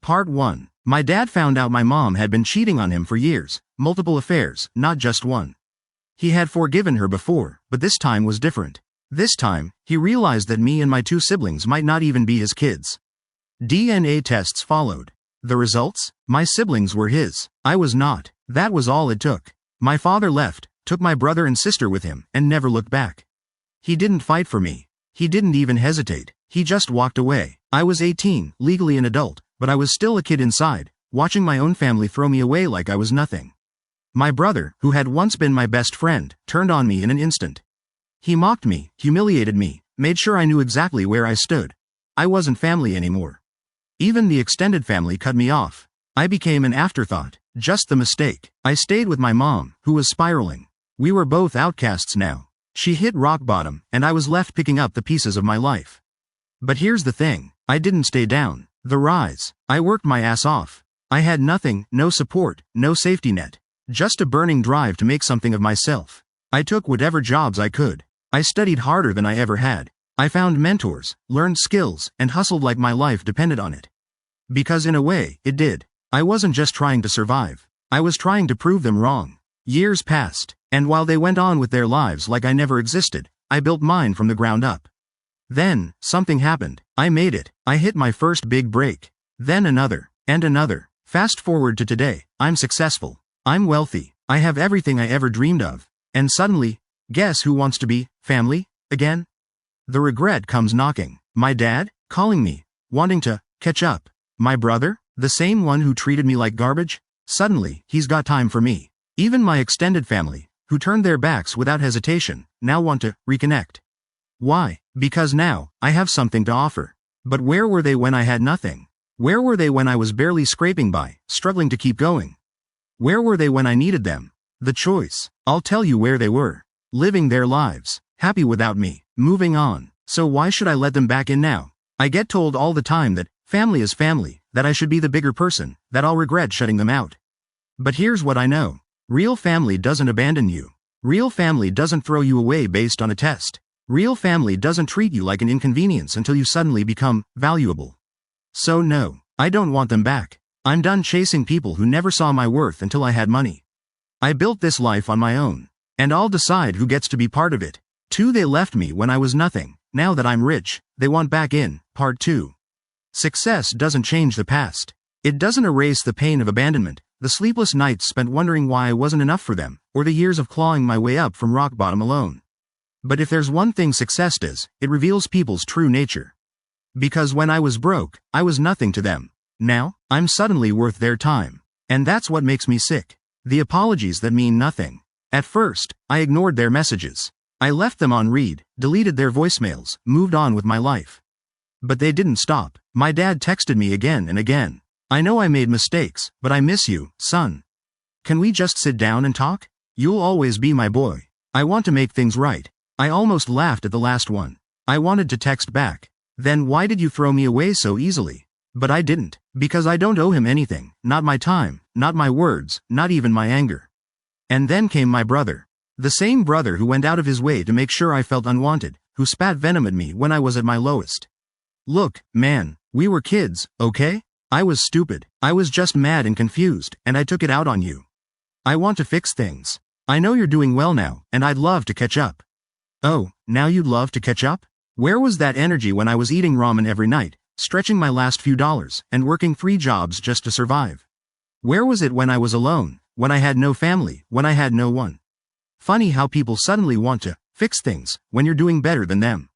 Part 1. My dad found out my mom had been cheating on him for years, multiple affairs, not just one. He had forgiven her before, but this time was different. This time, he realized that me and my 2 siblings might not even be his kids. DNA tests followed. The results? My siblings were his. I was not. That was all it took. My father left, took my brother and sister with him, and never looked back. He didn't fight for me. He didn't even hesitate. He just walked away. I was 18, legally an adult, but I was still a kid inside, watching my own family throw me away like I was nothing. My brother, who had once been my best friend, turned on me in an instant. He mocked me, humiliated me, made sure I knew exactly where I stood. I wasn't family anymore. Even the extended family cut me off. I became an afterthought, just the mistake. I stayed with my mom, who was spiraling. We were both outcasts now. She hit rock bottom, and I was left picking up the pieces of my life. But here's the thing, I didn't stay down. The rise. I worked my ass off. I had nothing, no support, no safety net. Just a burning drive to make something of myself. I took whatever jobs I could. I studied harder than I ever had. I found mentors, learned skills, and hustled like my life depended on it. Because in a way, it did. I wasn't just trying to survive. I was trying to prove them wrong. Years passed, and while they went on with their lives like I never existed, I built mine from the ground up. Then, something happened. I made it. I hit my first big break. Then another, and another. Fast forward to today, I'm successful. I'm wealthy. I have everything I ever dreamed of. And suddenly, guess who wants to be family again? The regret comes knocking. My dad, calling me, wanting to catch up. My brother, the same one who treated me like garbage, suddenly, he's got time for me. Even my extended family, who turned their backs without hesitation, now want to reconnect. Why? Because now, I have something to offer. But where were they when I had nothing? Where were they when I was barely scraping by, struggling to keep going? Where were they when I needed them? The choice. I'll tell you where they were. Living their lives. Happy without me. Moving on. So why should I let them back in now? I get told all the time that family is family, that I should be the bigger person, that I'll regret shutting them out. But here's what I know. Real family doesn't abandon you. Real family doesn't throw you away based on a test. Real family doesn't treat you like an inconvenience until you suddenly become valuable. So no, I don't want them back. I'm done chasing people who never saw my worth until I had money. I built this life on my own. And I'll decide who gets to be part of it. 2. They left me when I was nothing. Now that I'm rich, they want back in. Part 2. Success doesn't change the past. It doesn't erase the pain of abandonment, the sleepless nights spent wondering why I wasn't enough for them, or the years of clawing my way up from rock bottom alone. But if there's one thing success does, it reveals people's true nature. Because when I was broke, I was nothing to them. Now, I'm suddenly worth their time. And that's what makes me sick. The apologies that mean nothing. At first, I ignored their messages. I left them on read, deleted their voicemails, moved on with my life. But they didn't stop. My dad texted me again and again. I know I made mistakes, but I miss you, son. Can we just sit down and talk? You'll always be my boy. I want to make things right. I almost laughed at the last one. I wanted to text back. Then why did you throw me away so easily? But I didn't. Because I don't owe him anything. Not my time, not my words, not even my anger. And then came my brother. The same brother who went out of his way to make sure I felt unwanted, who spat venom at me when I was at my lowest. Look, man, we were kids, okay? I was stupid. I was just mad and confused, and I took it out on you. I want to fix things. I know you're doing well now, and I'd love to catch up. Oh, now you'd love to catch up? Where was that energy when I was eating ramen every night, stretching my last few dollars, and working 3 jobs just to survive? Where was it when I was alone, when I had no family, when I had no one? Funny how people suddenly want to fix things when you're doing better than them.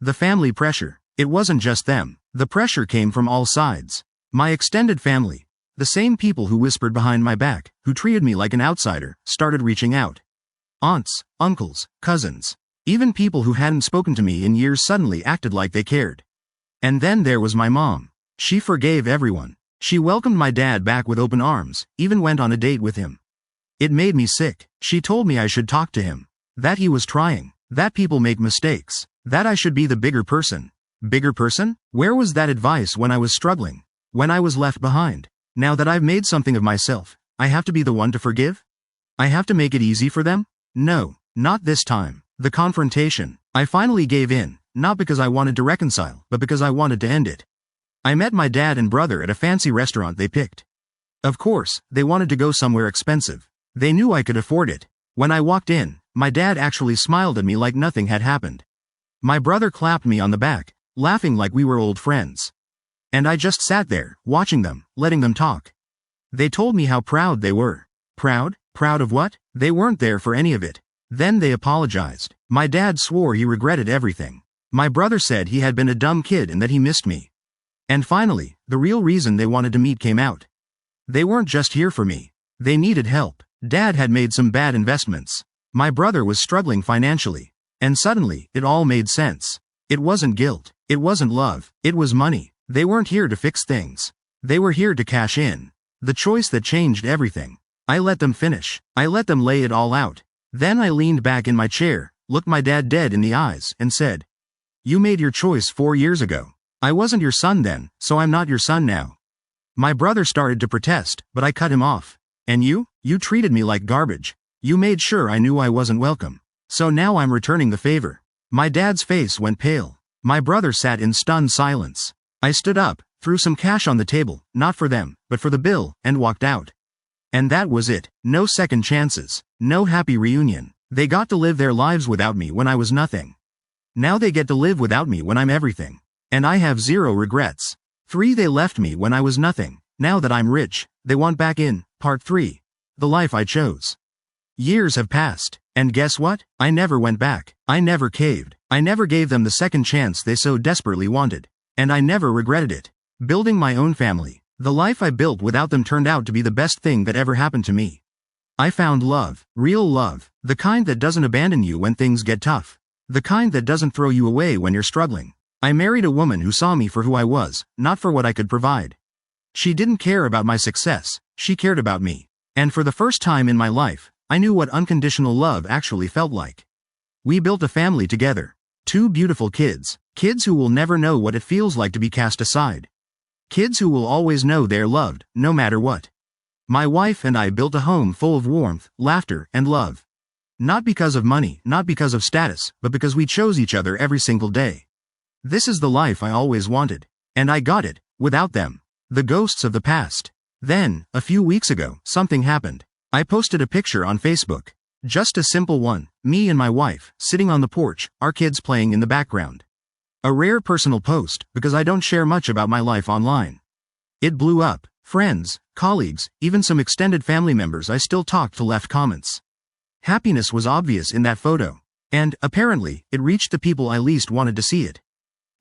The family pressure. It wasn't just them. The pressure came from all sides. My extended family, the same people who whispered behind my back, who treated me like an outsider, started reaching out. Aunts, uncles, cousins. Even people who hadn't spoken to me in years suddenly acted like they cared. And then there was my mom. She forgave everyone. She welcomed my dad back with open arms, even went on a date with him. It made me sick. She told me I should talk to him. That he was trying. That people make mistakes. That I should be the bigger person. Bigger person? Where was that advice when I was struggling? When I was left behind? Now that I've made something of myself, I have to be the one to forgive? I have to make it easy for them? No, not this time. The confrontation. I finally gave in, not because I wanted to reconcile, but because I wanted to end it. I met my dad and brother at a fancy restaurant they picked. Of course, they wanted to go somewhere expensive. They knew I could afford it. When I walked in, my dad actually smiled at me like nothing had happened. My brother clapped me on the back, laughing like we were old friends. And I just sat there, watching them, letting them talk. They told me how proud they were. Proud? Proud of what? They weren't there for any of it. Then they apologized. My dad swore he regretted everything. My brother said he had been a dumb kid and that he missed me. And finally, the real reason they wanted to meet came out. They weren't just here for me. They needed help. Dad had made some bad investments. My brother was struggling financially. And suddenly, it all made sense. It wasn't guilt. It wasn't love. It was money. They weren't here to fix things. They were here to cash in. The choice that changed everything. I let them finish. I let them lay it all out. Then I leaned back in my chair, looked my dad dead in the eyes, and said, "You made your choice 4 years ago. I wasn't your son then, so I'm not your son now." My brother started to protest, but I cut him off. "And you? You treated me like garbage. You made sure I knew I wasn't welcome. So now I'm returning the favor." My dad's face went pale. My brother sat in stunned silence. I stood up, threw some cash on the table, not for them, but for the bill, and walked out. And that was it. No second chances. No happy reunion. They got to live their lives without me when I was nothing. Now they get to live without me when I'm everything. And I have zero regrets. 3. They left me when I was nothing. Now that I'm rich, they want back in. Part 3. The life I chose. Years have passed. And guess what? I never went back. I never caved. I never gave them the second chance they so desperately wanted. And I never regretted it. Building my own family. The life I built without them turned out to be the best thing that ever happened to me. I found love. Real love. The kind that doesn't abandon you when things get tough. The kind that doesn't throw you away when you're struggling. I married a woman who saw me for who I was, not for what I could provide. She didn't care about my success, she cared about me. And for the first time in my life, I knew what unconditional love actually felt like. We built a family together. 2 beautiful kids. Kids who will never know what it feels like to be cast aside. Kids who will always know they're loved, no matter what. My wife and I built a home full of warmth, laughter, and love. Not because of money, not because of status, but because we chose each other every single day. This is the life I always wanted. And I got it, without them. The ghosts of the past. Then, a few weeks ago, something happened. I posted a picture on Facebook. Just a simple one, me and my wife, sitting on the porch, our kids playing in the background. A rare personal post, because I don't share much about my life online. It blew up. Friends, colleagues, even some extended family members I still talked to left comments. Happiness was obvious in that photo. And, apparently, it reached the people I least wanted to see it.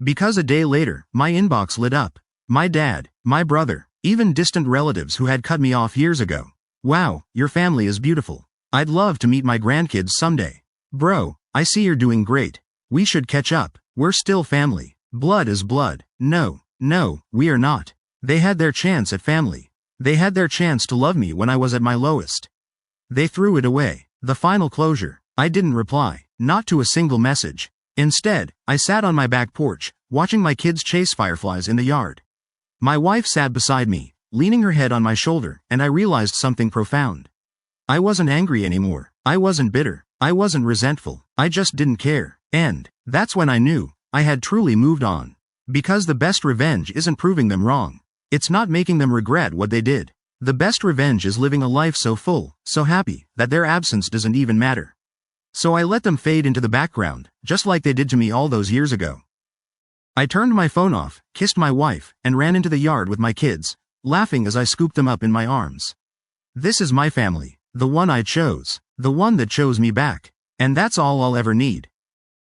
Because a day later, my inbox lit up. My dad, my brother, even distant relatives who had cut me off years ago. "Wow, your family is beautiful. I'd love to meet my grandkids someday. Bro, I see you're doing great. We should catch up. We're still family. Blood is blood." No, we are not. They had their chance at family. They had their chance to love me when I was at my lowest. They threw it away. The final closure. I didn't reply, not to a single message. Instead, I sat on my back porch, watching my kids chase fireflies in the yard. My wife sat beside me, leaning her head on my shoulder, and I realized something profound. I wasn't angry anymore. I wasn't bitter. I wasn't resentful. I just didn't care. And that's when I knew I had truly moved on. Because the best revenge isn't proving them wrong. It's not making them regret what they did. The best revenge is living a life so full, so happy, that their absence doesn't even matter. So I let them fade into the background, just like they did to me all those years ago. I turned my phone off, kissed my wife, and ran into the yard with my kids, laughing as I scooped them up in my arms. This is my family, the one I chose, the one that chose me back. And that's all I'll ever need.